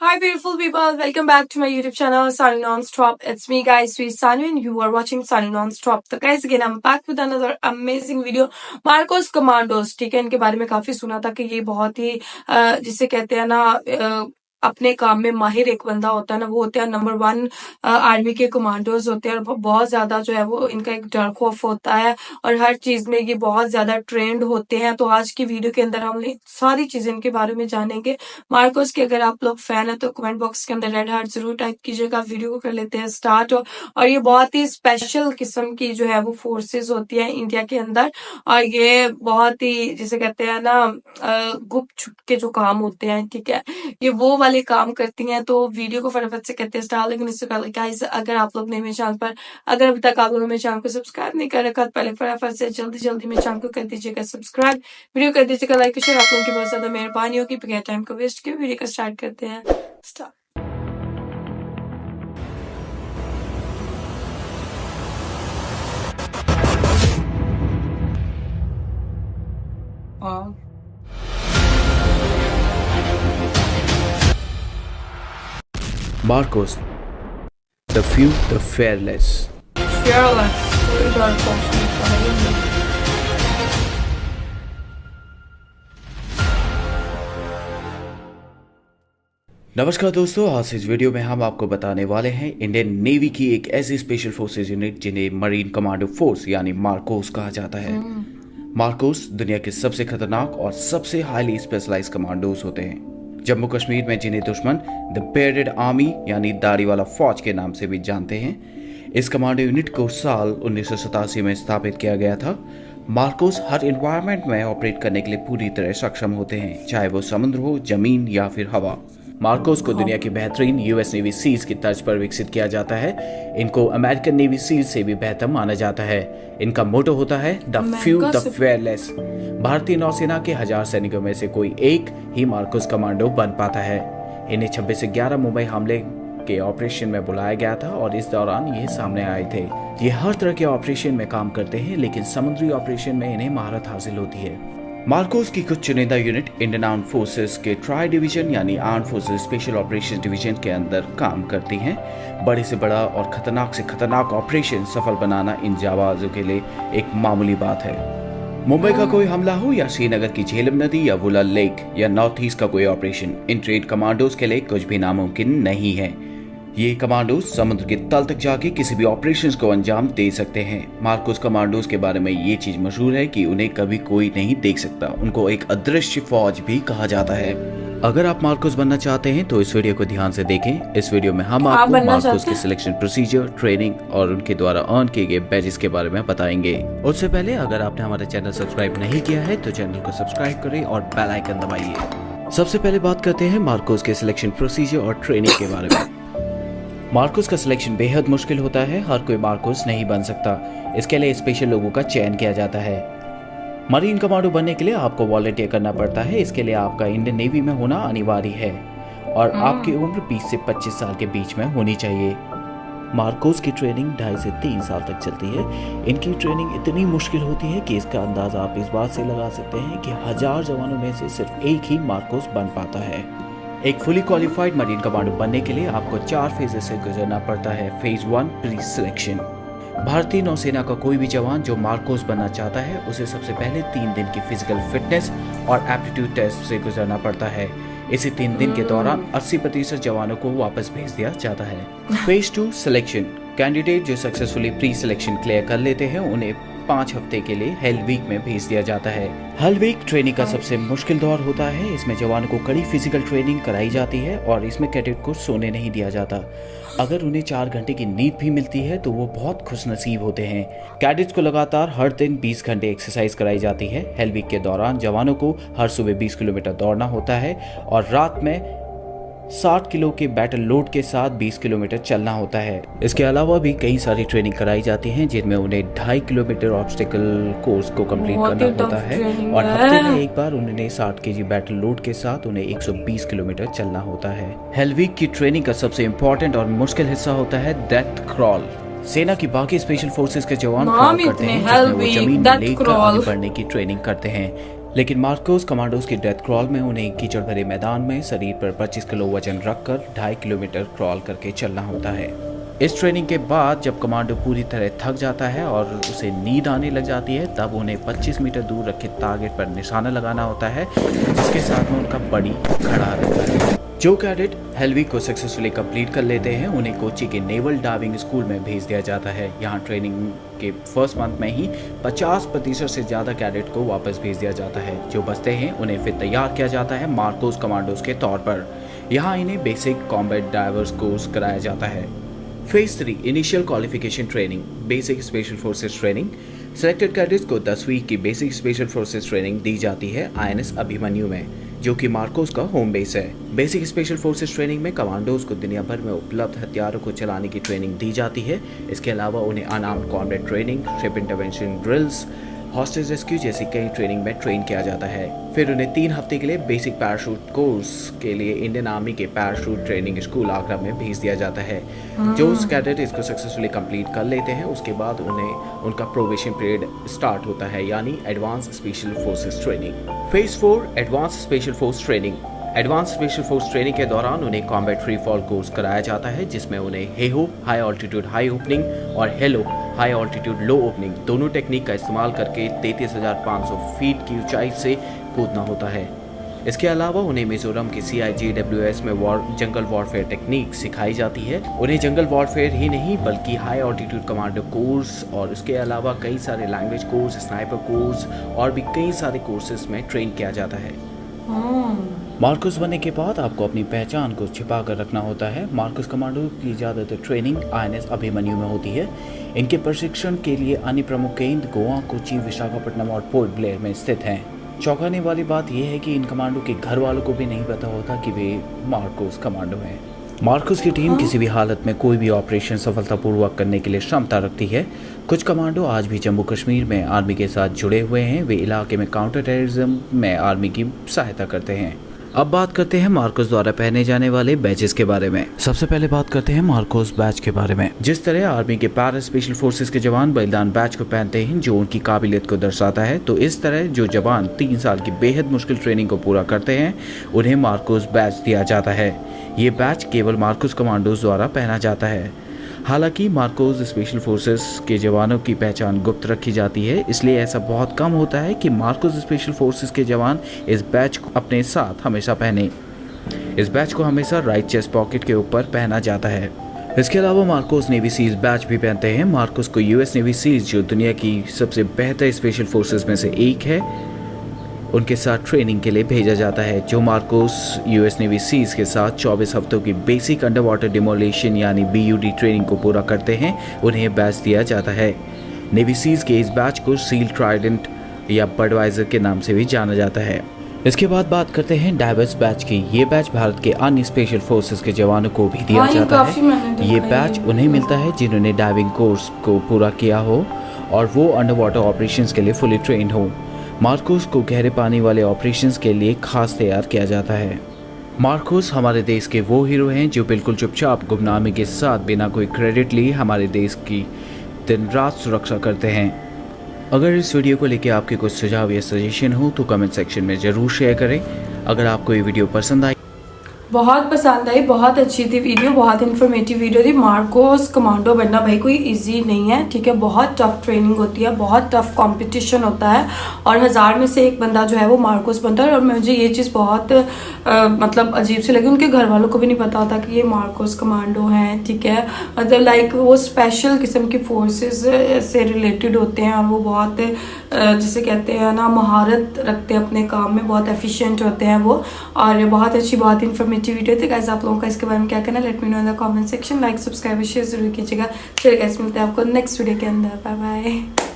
Hi, beautiful people. Welcome back to my YouTube channel, Sanu Nonstop. It's me, guys, sweet Sanu, and you are watching Sanu Nonstop. तो guys, again, I'm back with another amazing video. Marcos commandos, ठीक है, इनके बारे में काफी सुना था कि ये बहुत ही जिसे कहते हैं ना अपने काम में माहिर एक बंदा होता है ना, वो होते हैं नंबर 1 आर्मी के कमांडोज होते हैं और बहुत ज्यादा जो है वो इनका एक डर खौफ होता है और हर चीज में ये बहुत ज्यादा ट्रेंड होते हैं। तो आज की वीडियो के अंदर हम सारी चीजें इनके बारे में जानेंगे। मार्कोस के अगर आप लोग फैन है तो कमेंट बॉक्स के अंदर रेड हार्ट जरूर टाइप कीजिएगा। वीडियो को कर लेते हैं स्टार्ट। और ये बहुत ही स्पेशल किस्म की जो है वो फोर्सेस होती है इंडिया के अंदर और ये बहुत ही जिसे कहते हैं ना गुप्त छुप के जो काम होते हैं, ठीक है, ये वो वाले काम करती हैं। तो वीडियो को फटाफट से कहते हैं स्टार्ट। लेकिन इससे पहले गाइस, अगर आप लोग ने मेरे चैनल पर अगर अभी तक आप लोगों ने मेरे चैनल को सब्सक्राइब नहीं कर रखा तो पहले फटाफट से जल्दी मेरे चैनल को कर दीजिएगा सब्सक्राइब, वीडियो कर दीजिएगा लाइक शेयर। आप लोगों की बहुत ज्यादा मेहरबानी होगी। बगैर टाइम को वेस्ट किए वीडियो को स्टार्ट करते हैं। Start. Marcos, the few, the fearless. Fearless, कोई डर खौफ नहीं था ये। नमस्कार दोस्तों, आज इस वीडियो में हम आपको बताने वाले हैं इंडियन नेवी की एक ऐसी स्पेशल फोर्सेज यूनिट जिन्हें मरीन कमांडो फोर्स यानी मार्कोस कहा जाता है। मार्कोस दुनिया के सबसे खतरनाक और सबसे हाईली स्पेशलाइज कमांडोज होते हैं। जम्मू कश्मीर में जिन्हें दुश्मन द बेयर्डेड आर्मी यानी दाढ़ी वाला फौज के नाम से भी जानते हैं, इस कमांडो यूनिट को साल 1987 में स्थापित किया गया था। मार्कोस हर एनवायरनमेंट में ऑपरेट करने के लिए पूरी तरह सक्षम होते हैं, चाहे वो समुद्र हो, जमीन या फिर हवा। मार्कोस को दुनिया की बेहतरीन यूएस नेवी सील्स की तर्ज पर विकसित किया जाता है। इनको अमेरिकन नेवी सील्स से भी बेहतर माना जाता है। इनका मोटो होता है द फ्यू द फेयरलेस। भारतीय नौसेना के 1000 सैनिकों में से कोई एक ही मार्कोस कमांडो बन पाता है। इन्हें 26 से 11 मुंबई हमले के ऑपरेशन में बुलाया गया था और इस दौरान ये सामने आए थे। ये हर तरह के ऑपरेशन में काम करते हैं, लेकिन समुद्री ऑपरेशन में इन्हें महारत हासिल होती है। मार्कोस की कुछ चुनिंदा यूनिट इंडियन आर्म फोर्सेस के ट्राई डिवीजन यानी arm forces special operation division के अंदर काम करती हैं। बड़े से बड़ा और खतरनाक से खतरनाक ऑपरेशन सफल बनाना इन जाबाजों के लिए एक मामूली बात है। मुंबई का कोई हमला हो या श्रीनगर की झेलम नदी या वुलर लेक या नॉर्थ ईस्ट का कोई ऑपरेशन, इन ट्रेड कमांडोज के लिए कुछ भी नामुमकिन नहीं है। ये कमांडोज समुद्र के तल तक जाके किसी भी ऑपरेशंस को अंजाम दे सकते हैं। मार्कोस कमांडोज के बारे में ये चीज मशहूर है कि उन्हें कभी कोई नहीं देख सकता। उनको एक अदृश्य फौज भी कहा जाता है। अगर आप मार्कोस बनना चाहते हैं तो इस वीडियो को ध्यान से देखें। इस वीडियो में हम आपको मार्कोस के सिलेक्शन प्रोसीजर, ट्रेनिंग और उनके द्वारा अर्न किए गए बैजेस के बारे में बताएंगे। उससे पहले अगर आपने हमारा चैनल सब्सक्राइब नहीं किया है तो चैनल को सब्सक्राइब करें और बेल आइकन दबाइए। सबसे पहले बात करते हैं मार्कोस के सिलेक्शन प्रोसीजर और ट्रेनिंग के बारे में। मार्कोस का सिलेक्शन बेहद मुश्किल होता है। हर कोई मार्कोस नहीं बन सकता। इसके लिए स्पेशल लोगों का चयन किया जाता है। मरीन कमांडो बनने के लिए आपको वॉलंटियर करना पड़ता है। इसके लिए आपका इंडियन नेवी में होना अनिवार्य है और आपकी उम्र 20 से 25 साल के बीच में होनी चाहिए। मार्कोस की ट्रेनिंग 2.5 से 3 साल तक चलती है। इनकी ट्रेनिंग इतनी मुश्किल होती है कि इसका अंदाजा आप इस बात से लगा सकते हैं कि 1000 जवानों में से सिर्फ एक ही मार्कोस बन पाता है। एक फुली क्वालिफाइड मरीन कमांडो बनने के लिए आपको 4 फेजेस से गुजरना पड़ता है। Phase 1 pre selection. भारतीय नौसेना का कोई भी जवान जो मार्कोस बनना चाहता है उसे सबसे पहले 3 दिन की फिजिकल फिटनेस और एप्टीट्यूड टेस्ट से गुजरना पड़ता है। इसी 3 दिन के दौरान 80% जवानों को वापस भेज दिया जाता है। Phase 2 selection. कैंडिडेट जो सक्सेसफुली प्री सिलेक्शन क्लियर कर लेते हैं उन्हें 5 हफ्ते के लिए हेल वीक में भेज दिया जाता है। हेल वीक ट्रेनिंग का सबसे मुश्किल दौर होता है। इसमें जवानों को कड़ी फिजिकल ट्रेनिंग कराई जाती है और इसमें कैडेट को सोने नहीं दिया जाता। अगर उन्हें 4 घंटे की नींद भी मिलती है तो वो बहुत खुशनसीब होते हैं। कैडेट्स को लगातार हर दिन 20 घंटे एक्सरसाइज कराई जाती है। हेल वीक के दौरान जवानों को हर सुबह 20 किलोमीटर दौड़ना होता है और रात में 60 किलो के बैटल लोड के साथ 20 किलोमीटर चलना होता है। इसके अलावा भी कई सारी ट्रेनिंग कराई जाती है जिनमें उन्हें 2.5 किलोमीटर ऑब्स्टिकल कोर्स को कंप्लीट करना होता है और हफ्ते में एक बार उन्हें 60 केजी बैटल लोड के साथ उन्हें 120 किलोमीटर चलना होता है। हेल वीक की ट्रेनिंग का सबसे इम्पोर्टेंट और मुश्किल हिस्सा होता है डेथ क्रॉल। सेना की बाकी स्पेशल फोर्सेस के जवान क्रॉल करते हैं जिसमें वो जमीन में लेटकर आगे बढ़ने की ट्रेनिंग करते हैं। लेकिन मार्कोस कमांडोज की डेथ क्रॉल में उन्हें कीचड़ भरे मैदान में शरीर पर 25 किलो वजन रखकर 2.5 किलोमीटर क्रॉल करके चलना होता है। इस ट्रेनिंग के बाद जब कमांडो पूरी तरह थक जाता है और उसे नींद आने लग जाती है, तब उन्हें 25 मीटर दूर रखे टारगेट पर निशाना लगाना होता है, जिसके साथ में उनका बड़ी खड़ा रहता है। जो कैडेट हेलवी को सक्सेसफुली कंप्लीट कर लेते हैं, उन्हें कोची के नेवल डाइविंग स्कूल में भेज दिया जाता है। यहाँ ट्रेनिंग के फर्स्ट मंथ में ही 50% से ज़्यादा कैडेट को वापस भेज दिया जाता है। जो बचते हैं उन्हें फिर तैयार किया जाता है मार्कोस कमांडोज के तौर पर। यहाँ इन्हें बेसिक कॉम्बैट डाइवर्स कोर्स कराया जाता है। Phase 3 initial qualification training, basic special forces training. Selected cadets को 10 वीक की बेसिक स्पेशल फोर्सेस ट्रेनिंग दी जाती है INS अभिमन्यु में, जो कि मार्कोस का होम बेस है। बेसिक स्पेशल फोर्सेस ट्रेनिंग में कमांडोज को दुनिया भर में उपलब्ध हथियारों को चलाने की ट्रेनिंग दी जाती है। इसके अलावा उन्हें unarmoured combat training, ship intervention drills, hostage rescue जैसी कई ट्रेनिंग में ट्रेन किया जाता है। फिर उन्हें 3 हफ्ते के लिए बेसिक पैराशूट कोर्स के लिए इंडियन आर्मी के पैराशूट ट्रेनिंग स्कूल आगरा में भेज दिया जाता है। जो उस कैडेट इसको सक्सेसफुली कंप्लीट कर लेते हैं, उसके बाद उन्हें उनका प्रोबेशन पीरियड स्टार्ट होता है, यानी advance special forces training. Phase 4 advance special force training. Advance special force training के दौरान उन्हें कॉम्बैट फ्री फॉल कोर्स कराया जाता है, जिसमें उन्हें Heyhoe high altitude high opening और हेलो हाई ऑल्टीट्यूड लो ओपनिंग दोनों टेक्निक का इस्तेमाल करके 33,500 फीट की ऊंचाई से कूदना होता है। इसके अलावा उन्हें मिजोरम की CIGWS में जंगल वॉरफेयर टेक्निक सिखाई जाती है। उन्हें जंगल वॉरफेयर ही नहीं बल्कि हाई ऑल्टीट्यूड कमांडो कोर्स और उसके अलावा कई सारे लैंग्वेज कोर्स, स्नाइपर कोर्स और भी कई सारे कोर्सेज में ट्रेन किया जाता है। मार्कोस बनने के बाद आपको अपनी पहचान को छिपा कर रखना होता है। मार्कोस कमांडो की ज़्यादातर ट्रेनिंग INS अभिमन्यु में होती है। इनके प्रशिक्षण के लिए अन्य प्रमुख केंद्र गोवा, कोची, विशाखापट्टनम और पोर्ट ब्लेयर में स्थित हैं। चौंकाने वाली बात यह है कि इन कमांडो के घर वालों को भी नहीं पता होता कि वे मार्कोस कमांडो हैं। मार्कोस की टीम किसी भी हालत में कोई भी ऑपरेशन सफलतापूर्वक करने के लिए क्षमता रखती है। कुछ कमांडो आज भी जम्मू कश्मीर में आर्मी के साथ जुड़े हुए हैं। वे इलाके में काउंटर टेररिज्म में आर्मी की सहायता करते हैं। अब बात करते हैं मार्कोस द्वारा पहने जाने वाले बैचेस के बारे में। सबसे पहले बात करते हैं मार्कोस बैच के बारे में। जिस तरह आर्मी के पैरा स्पेशल फोर्सेस के जवान बलिदान बैच को पहनते हैं, जो उनकी काबिलियत को दर्शाता है, तो इस तरह जो जवान 3 साल की बेहद मुश्किल ट्रेनिंग को पूरा करते हैं, उन्हें मार्कोस बैच दिया जाता है। ये बैच केवल मार्कोस कमांडोज द्वारा पहना जाता है। हालांकि मार्कोस स्पेशल फोर्सेस के जवानों की पहचान गुप्त रखी जाती है, इसलिए ऐसा बहुत कम होता है कि मार्कोस स्पेशल फोर्सेस के जवान इस बैच को अपने साथ हमेशा पहने। इस बैच को हमेशा राइट चेस्ट पॉकेट के ऊपर पहना जाता है। इसके अलावा मार्कोस नेवी सीज बैच भी पहनते हैं। मार्कोस को US नेवी सीज, जो दुनिया की सबसे बेहतर स्पेशल फोर्सेस में से एक है, उनके साथ ट्रेनिंग के लिए भेजा जाता है। जो मार्कोस US नेवी सीज के साथ 24 हफ्तों की बेसिक अंडर वाटर डिमोलेशन यानी BUD ट्रेनिंग को पूरा करते हैं, उन्हें बैच दिया जाता है। नेवी सीज के इस बैच को सील ट्राइडेंट या बडवाइजर के नाम से भी जाना जाता है। इसके बाद बात करते हैं डाइवर्स बैच की। ये बैच भारत के अन्य स्पेशल फोर्सेस के जवानों को भी दिया जाता है। ये बैच उन्हें मिलता है जिन्होंने डाइविंग कोर्स को पूरा किया हो और वो अंडर वाटर ऑपरेशंस के लिए फुली ट्रेंड हो। मार्कोस को गहरे पानी वाले ऑपरेशंस के लिए खास तैयार किया जाता है। मार्कोस हमारे देश के वो हीरो हैं जो बिल्कुल चुपचाप गुमनामी के साथ बिना कोई क्रेडिट लिए हमारे देश की दिन रात सुरक्षा करते हैं। अगर इस वीडियो को लेकर आपके कुछ सुझाव या सजेशन हो तो कमेंट सेक्शन में ज़रूर शेयर करें। अगर आपको ये वीडियो पसंद आई, बहुत पसंद आई, बहुत अच्छी थी वीडियो, बहुत इन्फॉर्मेटिव वीडियो थी। मार्कोस कमांडो बनना भाई कोई इजी नहीं है, ठीक है। बहुत टफ ट्रेनिंग होती है, बहुत टफ कंपटीशन होता है और 1000 में से एक बंदा जो है वो मार्कोस बनता है। और मुझे ये चीज़ बहुत मतलब अजीब सी लगी, उनके घर वालों को भी नहीं पता होता कि ये मार्कोस कमांडो हैं, ठीक है। मतलब लाइक वो स्पेशल किस्म की फोर्सेस से रिलेटेड होते हैं और वो बहुत जिसे कहते हैं ना महारत रखते हैं अपने काम में, बहुत एफिशिएंट होते हैं वो। और बहुत अच्छी, बहुत इन्फॉर्मेटिव वीडियो थी गाइस। आप लोगों का इसके बारे में क्या कहना, let me know in the comment section. Like, subscribe, share जरूर कीजिएगा। फिर गाइस मिलते हैं आपको नेक्स्ट वीडियो के अंदर। Bye bye.